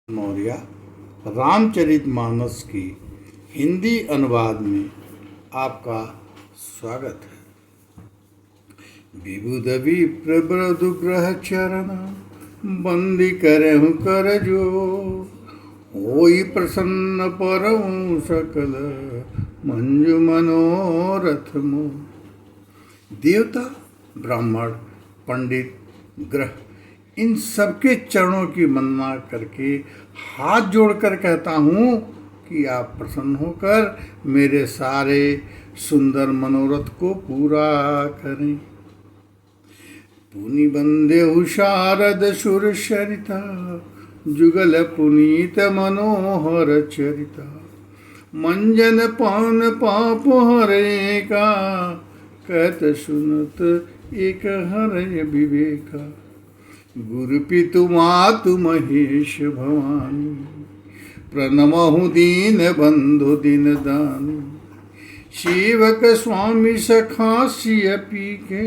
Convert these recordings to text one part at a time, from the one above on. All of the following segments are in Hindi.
मौर्य रामचरितमानस की हिंदी अनुवाद में आपका स्वागत है। विबुध विप्र ब्रदुग्रह चरण बंदी करहु कर जो होई प्रसन्न परऊँ सकल मंजु मनोरथ मो। देवता, ब्राह्मण, पंडित, ग्रह, इन सबके चरणों की वंदना करके हाथ जोड़कर कहता हूँ कि आप प्रसन्न होकर मेरे सारे सुंदर मनोरथ को पूरा करें। पुनि बंदे शारद सुर सरिता जुगल पुनीत मनोहर चरिता मंजन पान पाप हरे का कहत सुनत एक हरय विवेका। गुरु पितु मातु महेश भवानी प्रणमहु दीन बंधु दिन दानी। सेवक स्वामी सखा सिय पी के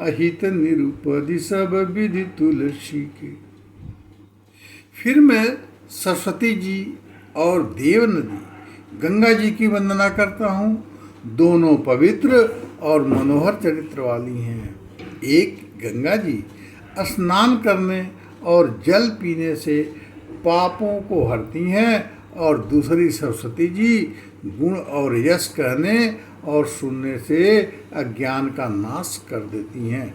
अहित निरुपधि सब विधि तुलसी के। फिर मैं सरस्वती जी और देव नदी गंगा जी की वंदना करता हूँ। दोनों पवित्र और मनोहर चरित्र वाली हैं। एक गंगा जी स्नान करने और जल पीने से पापों को हरती हैं और दूसरी सरस्वती जी गुण और यश कहने और सुनने से अज्ञान का नाश कर देती हैं।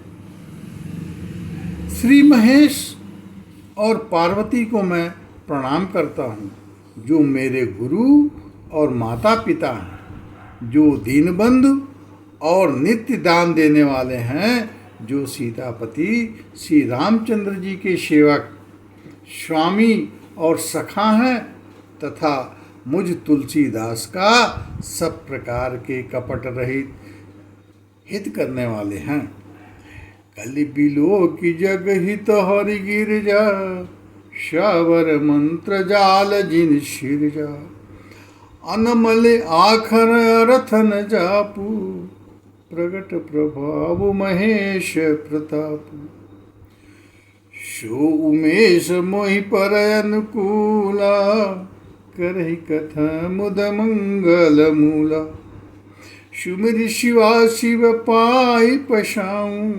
श्री महेश और पार्वती को मैं प्रणाम करता हूँ, जो मेरे गुरु और माता पिता हैं, जो दीनबंधु और नित्य दान देने वाले हैं, जो सीतापति श्री रामचंद्र जी के सेवक, स्वामी और सखा हैं, तथा मुझ तुलसीदास का सब प्रकार के कपट रहित हित करने वाले हैं। कलि बिलो की जग हित हरि गिरजा शावर मंत्र जाल जिन शिरजा। अनमल आखर रथन जापू प्रगट प्रभाव महेश प्रताप। सो उमेश मोहि पर अनुकूला करहि कथा मुद मंगल मूला। सुमिर शिवा शिव पाई पशाऊं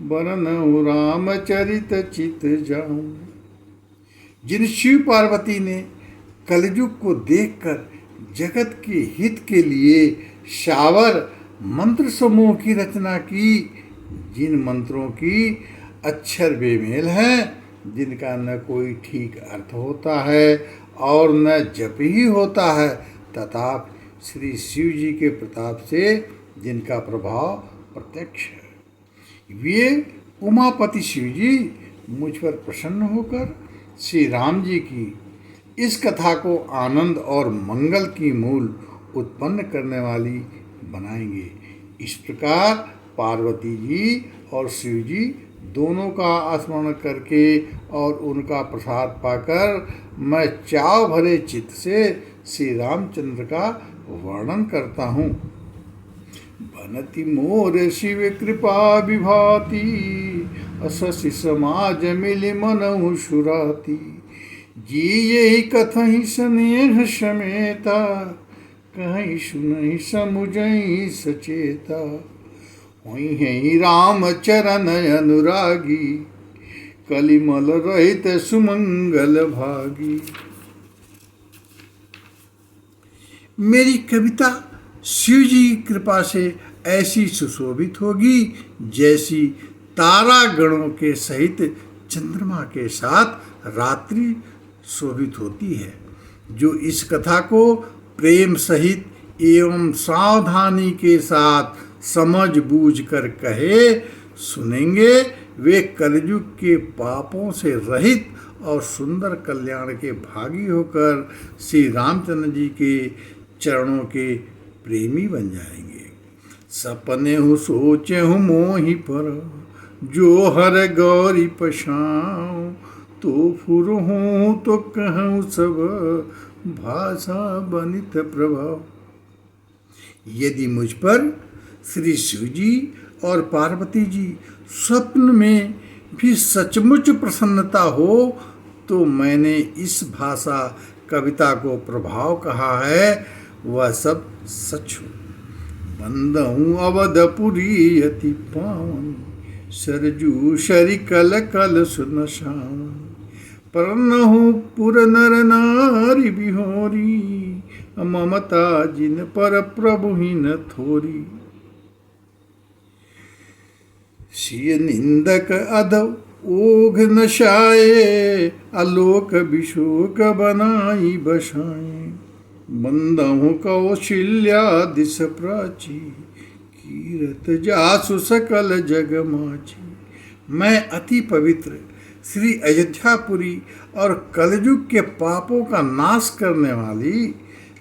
बरनऊ रामचरित चित जाऊं। जिन शिव पार्वती ने कलयुग को देखकर जगत के हित के लिए शावर मंत्र समूह की रचना की, जिन मंत्रों की अक्षर बेमेल हैं, जिनका न कोई ठीक अर्थ होता है और न जप ही होता है, तथा श्री शिव जी के प्रताप से जिनका प्रभाव प्रत्यक्ष है। वे उमापति शिव जी मुझ पर प्रसन्न होकर श्री राम जी की इस कथा को आनंद और मंगल की मूल उत्पन्न करने वाली बनाएंगे। इस प्रकार पार्वती जी और शिव जी दोनों का स्मरण करके और उनका प्रसाद पाकर मैं चाव भरे चित्त से श्री रामचंद्र का वर्णन करता हूँ। बनति मोर शिव कृपा विभाति असि समाज मिलि मनहु सुराती। जी यही कथहि स्नेह समेता कहीं सुनहि समुझहि सचेता। वही है राम चरण अनुरागी कलिमल रहित सुमंगल भागी। मेरी कविता शिव जी की कृपा से ऐसी सुशोभित होगी जैसी तारा गणों के सहित चंद्रमा के साथ रात्रि शोभित होती है। जो इस कथा को प्रेम सहित एवं सावधानी के साथ समझ बूझ कर कहे सुनेंगे, वे कलयुग के पापों से रहित और सुंदर कल्याण के भागी होकर श्री रामचंद्र जी के चरणों के प्रेमी बन जाएंगे। सपने हूँ सोचे हूँ मोहि पर जो हर गौरी पशाऊं। तो फुर हूँ तो कहूँ सब भाषा बनित प्रभाव। यदि मुझ पर श्री शिव जी और पार्वती जी स्वप्न में भी सचमुच प्रसन्नता हो तो मैंने इस भाषा कविता को प्रभाव कहा है वह सब सच हो। बंदहूँ अवधपुरी अति पावन, सरजू शरी कल कल सुन श्याम। परनहु पुर नर नारी बिहोरी, ममता जिन पर प्रभु ही न थोरी। सिय निंदक अधव ओघ नशाए, आलोक विशोक बनाई बसाए। बंदहु कौशल्या दिस प्राची, कीरत जासु सकल जग माची। मैं अति पवित्र श्री अयोध्यापुरी और कलयुग के पापों का नाश करने वाली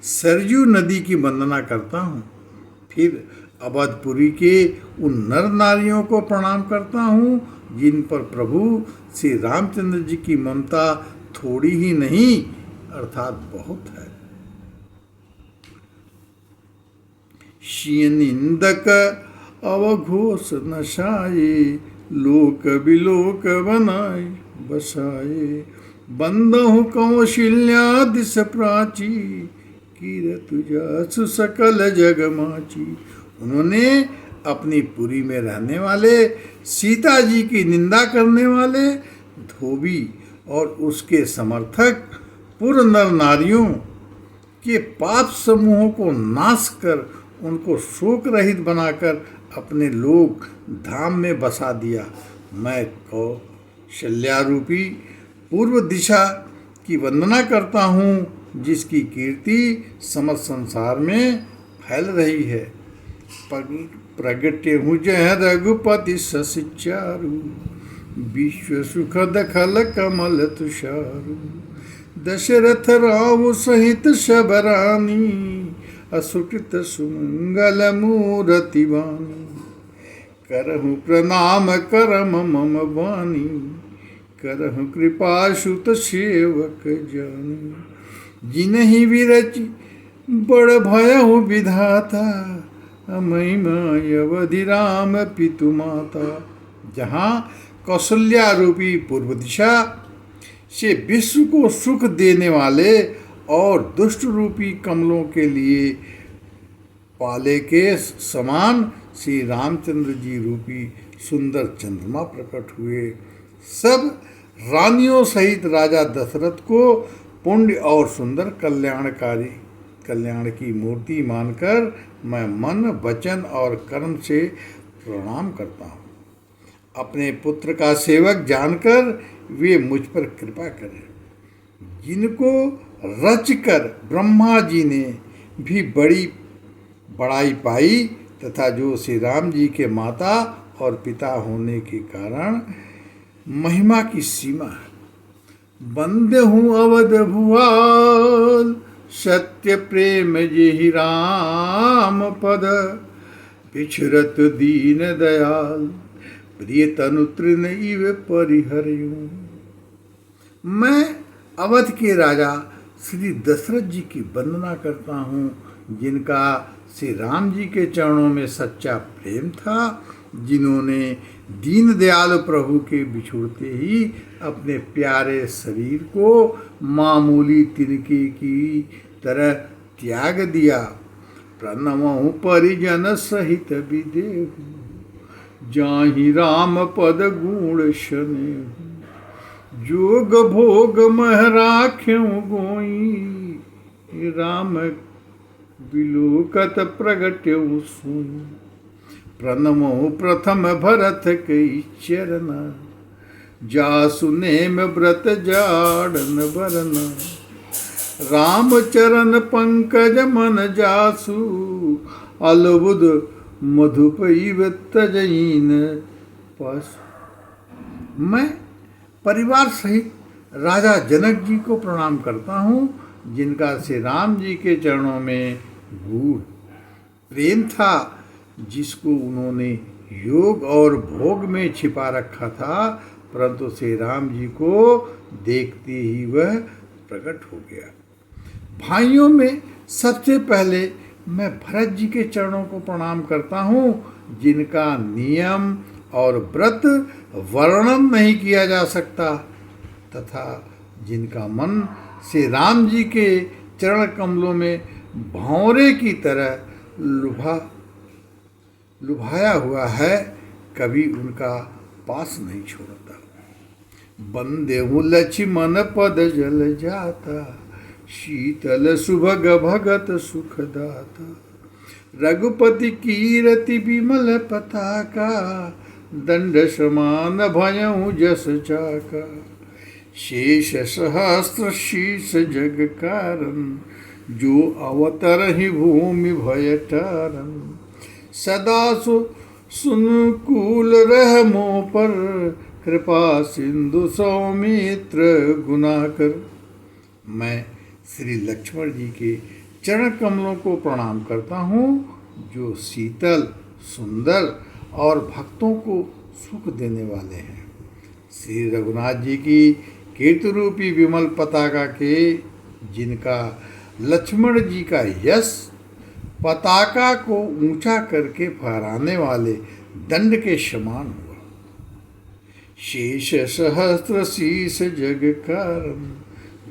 सरजू नदी की वंदना करता हूँ। फिर अवधपुरी के उन नर नारियों को प्रणाम करता हूँ जिन पर प्रभु श्री रामचंद्र जी की ममता थोड़ी ही नहीं अर्थात बहुत है। निंदक अवघोष नशाए, लोक बिलोक बनाए बसाए। बंदहु कौशल्या दिस प्राची, कीरत जासु सकल जग माची। उन्होंने अपनी पुरी में रहने वाले सीता जी की निंदा करने वाले धोबी और उसके समर्थक पुर नर नारियों के पाप समूहों को नाश कर उनको शोक रहित बनाकर अपने लोक धाम में बसा दिया। मैं कौशल्या रूपी पूर्व दिशा की वंदना करता हूँ जिसकी कीर्ति समस्त संसार में फैल रही है। प्रगटे हूँ जय रघुपति ससिचारु, विश्व सुखद खल कमल तुषारु। दशरथ राव सहित शबरानी, असुकृत सुमंगल मूरति वाणी। करहु प्रणाम करम मम वाणी, करहु कृपा सुत सेवक जानी। जिनहि विरचि बड़ भयहु विधाता, महिमा अवधि राम पितु माता। जहाँ कौशल्या रूपी पूर्व दिशा से विश्व को सुख देने वाले और दुष्ट रूपी कमलों के लिए पाले के समान श्री रामचंद्र जी रूपी सुंदर चंद्रमा प्रकट हुए। सब रानियों सहित राजा दशरथ को पुण्य और सुंदर कल्याण की मूर्ति मानकर मैं मन वचन और कर्म से प्रणाम करता हूँ। अपने पुत्र का सेवक जानकर वे मुझ पर कृपा करें। जिनको रचकर ब्रह्मा जी ने भी बड़ाई पाई तथा जो श्री राम जी के माता और पिता होने के कारण महिमा की सीमा है। बंदे हूँ अवध भुआल, सत्य प्रेम जेहि राम पद। बिछरत दीन दयाल, प्रिय तनु तृण इव परिहरयूं। मैं अवध के राजा श्री दशरथ जी की वंदना करता हूँ जिनका श्री राम जी के चरणों में सच्चा प्रेम था, जिन्होंने दीन दयाल प्रभु के बिछुड़ते ही अपने प्यारे शरीर को मामूली तिनके की तरह त्याग दिया। प्रणमहु परिजन सहित विदेहु, जाहि राम पद गुण शनेहु। जोग भोग मह राख्यु गोई, राम बिलोकत प्रगट्यु सोई। प्रणमो प्रथम भरत कई चरण, जासु नेम व्रत जाड़न बरन। राम चरण पंकज मन जासु, अलबुद मधुप इव तजईन पस। मैं परिवार सहित राजा जनक जी को प्रणाम करता हूँ जिनका श्री राम जी के चरणों में गूढ़ प्रेम था, जिसको उन्होंने योग और भोग में छिपा रखा था, परंतु श्री राम जी को देखते ही वह प्रकट हो गया। भाइयों में सबसे पहले मैं भरत जी के चरणों को प्रणाम करता हूँ जिनका नियम और व्रत वर्णन नहीं किया जा सकता, तथा जिनका मन श्री राम जी के चरण कमलों में भंवरे की तरह लुभाया हुआ है, कभी उनका पास नहीं छोड़ता। बंदे हूँ लक्ष्मण पद जल जाता, शीतल सुभग भगत सुखदाता। रघुपति कीरति विमल पताका, दंड समान भयऊ जस चाका। शेष सहस्त्र शीस जग कारण, जो अवतरहि भूमि भय टारन। सदा सुनुकूल रह मोह पर, कृपा सिंधु सौमित्र गुणाकर। मैं श्री लक्ष्मण जी के चरण कमलों को प्रणाम करता हूँ, जो शीतल, सुंदर और भक्तों को सुख देने वाले हैं। श्री रघुनाथ जी की कीर्ति रूपी विमल पताका के, जिनका लक्ष्मण जी का यश पताका को ऊंचा करके फहराने वाले दंड के समान हुआ। शेष सहस्त्र शीस जग कारण,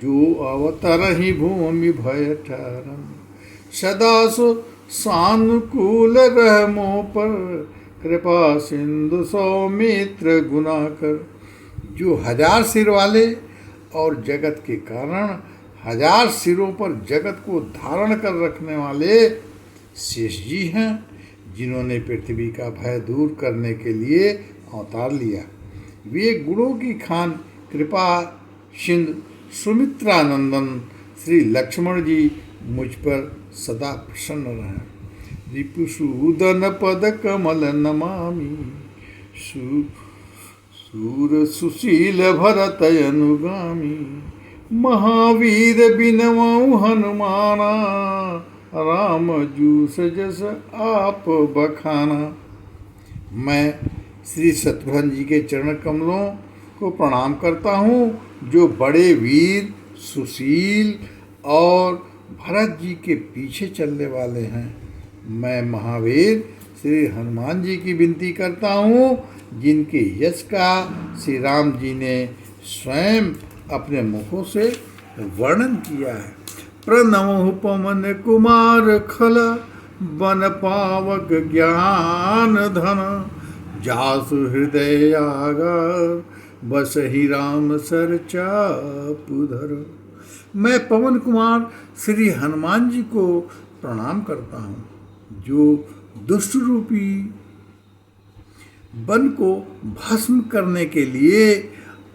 जो अवतरहि भूमि भय टारन। सदा सानुकूल रह मोह पर, कृपा सिंधु सौमित्र गुणाकर। जो 1000 सिर वाले और जगत के कारण 1000 सिरों पर जगत को धारण कर रखने वाले शेष जी हैं, जिन्होंने पृथ्वी का भय दूर करने के लिए अवतार लिया। वे गुणों की खान कृपा सिंधु सुमित्रानंदन श्री लक्ष्मण जी मुझ पर सदा प्रसन्न रहें। रिपुसूदन पद कमल नमामि, सूर सुशील भरत अनुगामी। महावीर बिनवऊ हनुमाना, राम जूस जस आप बखाना। मैं श्री शत्रुघ्न जी के चरण कमलों को प्रणाम करता हूँ, जो बड़े वीर, सुशील और भरत जी के पीछे चलने वाले हैं। मैं महावीर श्री हनुमान जी की विनती करता हूँ, जिनके यश का श्री राम जी ने स्वयं अपने मुखों से वर्णन किया है। प्रणव पवन कुमार खल, बन पावक ज्ञान धन। जासु हृदय आगर, बस ही राम सर चापुधर। मैं पवन कुमार श्री हनुमान जी को प्रणाम करता हूँ, जो दुष्ट रूपी वन को भस्म करने के लिए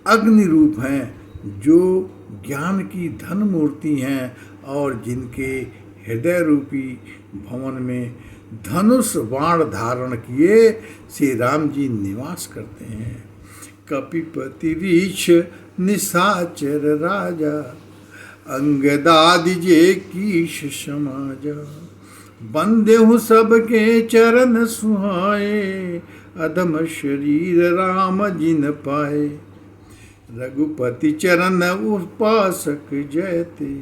अग्नि रूप हैं, जो ज्ञान की धन मूर्ति हैं और जिनके हृदय रूपी भवन में धनुष बाण धारण किए श्री राम जी निवास करते हैं। कपिपति रीछ निशाचर राजा, अंगदादि जे कीश समाजा। बंदे हूँ सबके चरण सुहाए, अधम शरीर राम जिन पाए। रघुपति चरण उपासक जयते,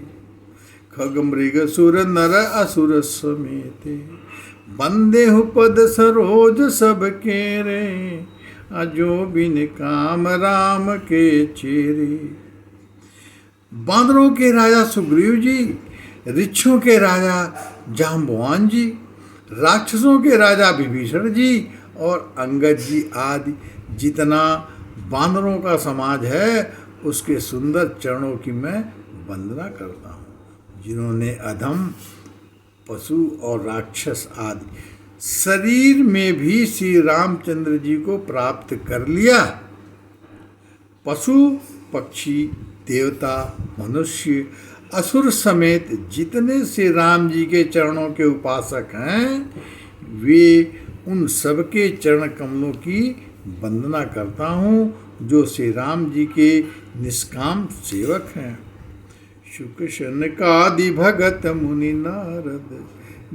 खग मृग सुर नर असुर समेते। बंदे हूँ पद सरोज सबके रे, अजो बिन काम राम के चेरे। बांदरों के राजा सुग्रीव जी, ऋक्षों के राजा जाम्बवान जी, राक्षसों के राजा विभीषण जी और अंगद जी आदि जितना बांदरों का समाज है, उसके सुंदर चरणों की मैं वंदना करता हूँ, जिन्होंने अधम, पशु और राक्षस आदि शरीर में भी श्री रामचंद्र जी को प्राप्त कर लिया। पशु, पक्षी, देवता, मनुष्य, असुर समेत जितने श्री राम जी के चरणों के उपासक हैं, वे उन सबके चरण कमलों की वंदना करता हूँ, जो श्री राम जी के निष्काम सेवक हैं। शुक शनकादि भगत मुनि नारद,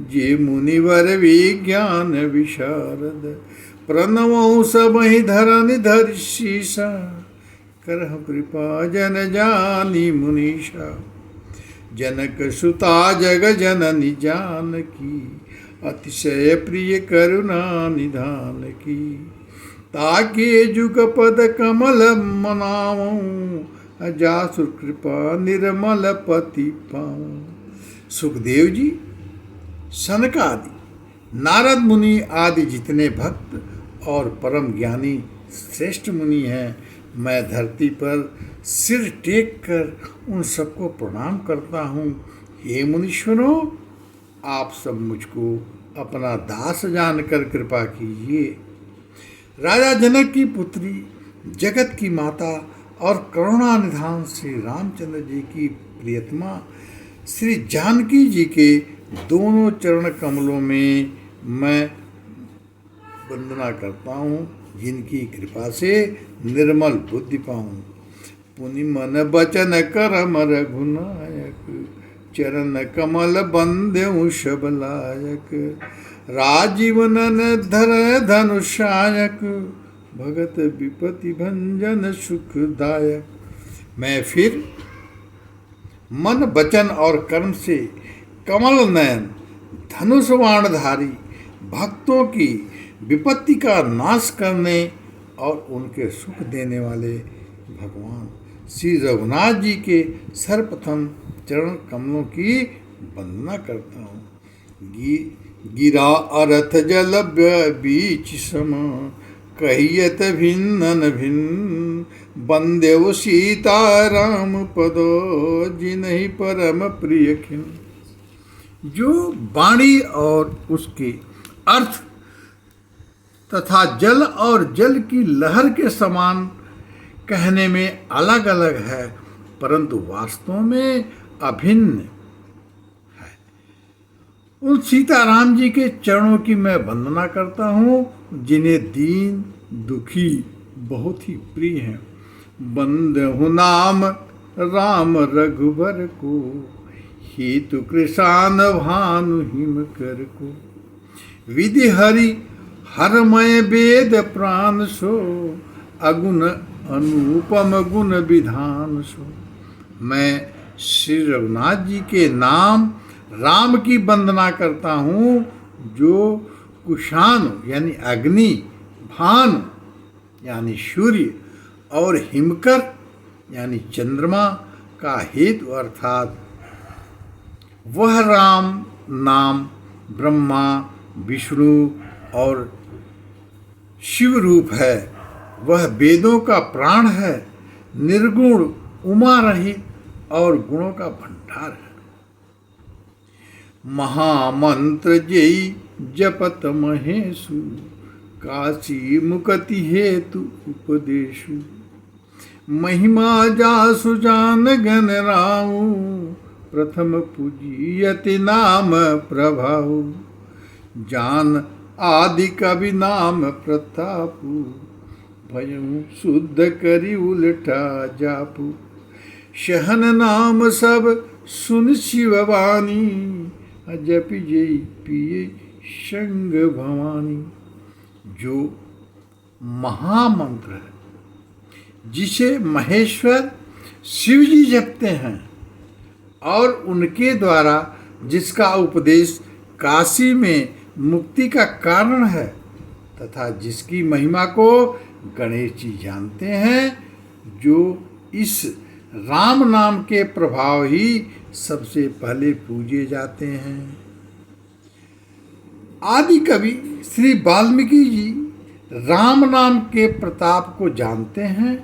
जे मुनिवर विज्ञान विशारद। प्रणवौ सबहि धरनि धरि शीसा, करह कृपा जन जानी मुनीषा। जनक सुता जग जननी जानकी, अतिशय प्रिय करुणा निधान की। ताके जुग पद कमल मनावऊं, अजासुर कृपा निर्मल पति पाऊं। सुखदेव जी, सनक आदि, नारद मुनि आदि जितने भक्त और परम ज्ञानी श्रेष्ठ मुनि हैं, मैं धरती पर सिर टेक कर उन सबको प्रणाम करता हूँ। हे मुनीश्वरों, आप सब मुझको अपना दास जानकर कृपा कीजिए। राजा जनक की पुत्री, जगत की माता और करुणा निधान श्री रामचंद्र जी की प्रियतमा श्री जानकी जी के दोनों चरण कमलों में मैं वंदना करता हूँ, जिनकी कृपा से निर्मल बुद्धि पाऊँ। पुनि मन बचन करम रघुनायक, चरण कमल बंदेउ सब लायक। राजीव नन धर धनुषायक, भगत विपति भंजन सुखदायक। मैं फिर मन वचन और कर्म से कमल नयन धनुष बाणधारी भक्तों की विपत्ति का नाश करने और उनके सुख देने वाले भगवान श्री रघुनाथ जी के सर्वप्रथम चरण कमलों की वंदना करता हूँ। गिरा अरथ जल बीच सम, कहियत भिन्न भिन्न, बंदेव सीता राम पदो, जिन्हि परम प्रिय खिन। जो वाणी और उसके अर्थ तथा जल और जल की लहर के समान कहने में अलग अलग है, परंतु वास्तव में अभिन्न है। उन सीताराम जी के चरणों की मैं वंदना करता हूँ, जिन्हें दीन दुखी बहुत ही प्रिय हैं। बंदहु नाम राम रघुबर को, हेतु कृषान भानु हिम कर को। विधि हरि हरमय वेद प्राण सो, अगुण अनुपम गुण विधान सो। मैं श्री रघुनाथ जी के नाम राम की वंदना करता हूँ, जो कुशान यानी अग्नि, भानु यानी सूर्य और हिमकर यानी चंद्रमा का हेतु अर्थात वह राम नाम ब्रह्मा विष्णु और शिव रूप है। वह वेदों का प्राण है, निर्गुण उमा रहित और गुणों का भंडार है। महामंत्र जय जपत महेशु, काशी मुकति हेतु उपदेशु। महिमा जासु जान गण राऊ, प्रथम पूजियति नाम प्रभाऊ। जान आदि कवि नाम प्रतापु, भयउ शुद्ध करी उलटा जापु। शहन नाम सब सुन शिववाणी, जपि जय पिए संग भवानी। जो महामंत्र है, जिसे महेश्वर शिव जी जपते हैं और उनके द्वारा जिसका उपदेश काशी में मुक्ति का कारण है, तथा जिसकी महिमा को गणेश जी जानते हैं, जो इस राम नाम के प्रभाव ही सबसे पहले पूजे जाते हैं। आदि कवि श्री वाल्मीकि जी राम नाम के प्रताप को जानते हैं,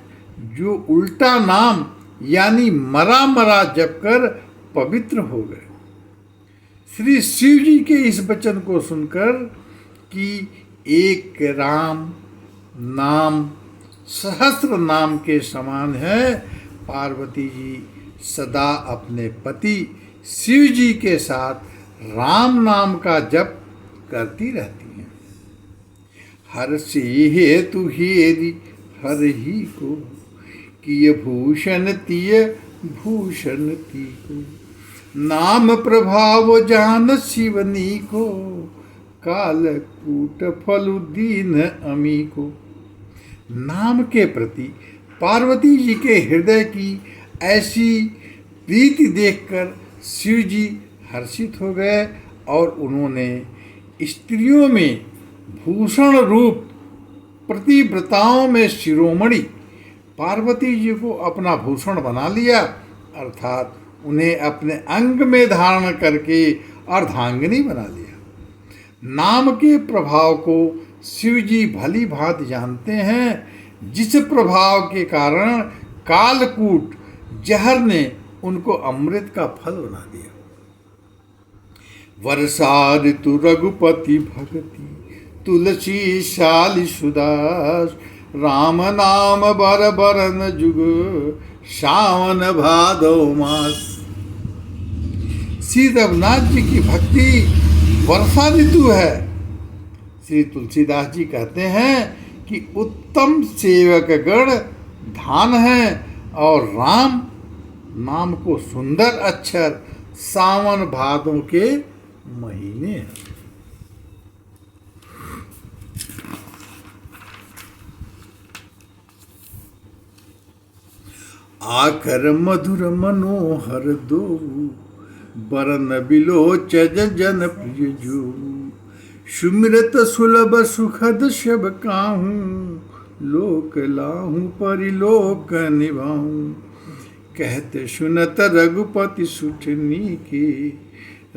जो उल्टा नाम यानी मरा मरा जप कर पवित्र हो गए। श्री शिव जी के इस वचन को सुनकर कि एक राम नाम सहस्त्र नाम के समान है, पार्वती जी सदा अपने पति शिव जी के साथ राम नाम का जप करती रहती हैं। हर से हेतु हेरि हर ही को, किय भूषण तिय भूषण ती को। नाम प्रभाव जान शिवनी को, कालकूट फलु दीन अमी को। नाम के प्रति पार्वती जी के हृदय की ऐसी प्रीति देखकर शिव जी हर्षित हो गए और उन्होंने स्त्रियों में भूषण रूप प्रतिव्रताओं में शिरोमणि पार्वती जी को अपना भूषण बना लिया, अर्थात उन्हें अपने अंग में धारण करके अर्धांगिनी बना लिया। नाम के प्रभाव को शिव जी भली भांति जानते हैं, जिस प्रभाव के कारण कालकूट जहर ने उनको अमृत का फल बना दिया। वर्षा ऋतु रघुपति भगति तुलसी शाली सुदास, राम नाम बर बरन जुग सावन भादो मास। श्री रघुनाथ जी की भक्ति वर्षा ऋतु है। श्री तुलसीदास जी कहते हैं कि उत्तम सेवक गण धान है और राम नाम को सुंदर अक्षर सावन भादों के महीने हैं। आकर मधुर मनोहर दो, बरन बिलोचन जन प्रिय जो, सुमिरत सुलभ सुखद शब काहूँ, लोक लाहूँ परिलोक निभाऊँ। कहते सुनत रघुपति सुठनी के,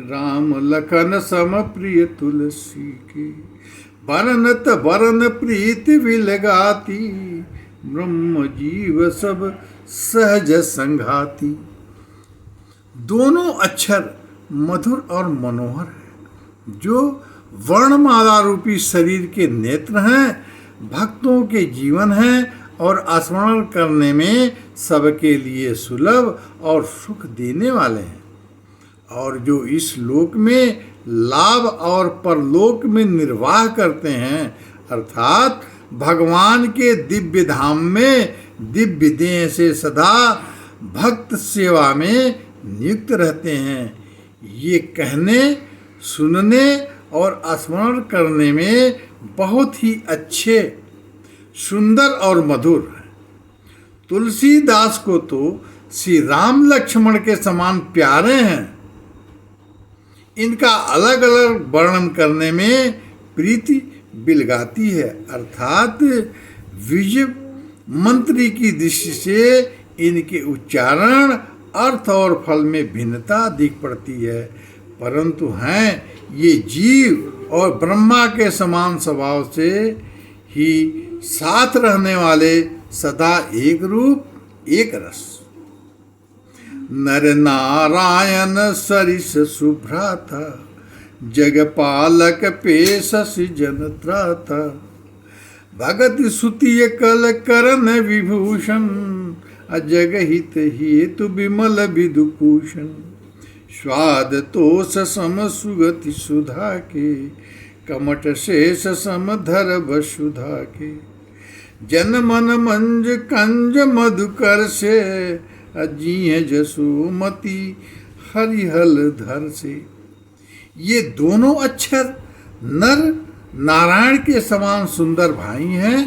राम लखन सम प्रिय तुलसी के। बरनत बरन प्रीति विलगाती, ब्रह्म जीव सब सहज संघाती। दोनों अक्षर मधुर और मनोहर है, जो वर्णमाला रूपी शरीर के नेत्र हैं, भक्तों के जीवन हैं और स्मरण करने में सबके लिए सुलभ और सुख देने वाले हैं, और जो इस लोक में लाभ और परलोक में निर्वाह करते हैं, अर्थात भगवान के दिव्य धाम में दिव्य देह से सदा भक्त सेवा में नियुक्त रहते हैं। ये कहने, सुनने और स्मरण करने में बहुत ही अच्छे, सुंदर और मधुर हैं। तुलसीदास को तो श्री राम लक्ष्मण के समान प्यारे हैं। इनका अलग अलग वर्णन करने में प्रीति बिलगाती है, अर्थात विजय मंत्री की दृष्टि से इनके उच्चारण, अर्थ और फल में भिन्नता दिख पड़ती है, परंतु हैं ये जीव और ब्रह्मा के समान स्वभाव से ही साथ रहने वाले, सदा एक रूप एक रस। नर नारायण सरिस सुभ्राता, जगपालक पेशस जन त्राता। भगत सुतिय कल करण विभूषण, अजग हित हेतु विमल विदुभूषण। स्वाद तोष सम सुगति सुधा के, कमट शेष सम धर वसुधा के। जन मन मंज कंज मधुकर से, अजीह जसुमति हरिहल धर से। ये दोनों अक्षर नर नारायण के समान सुंदर भाई हैं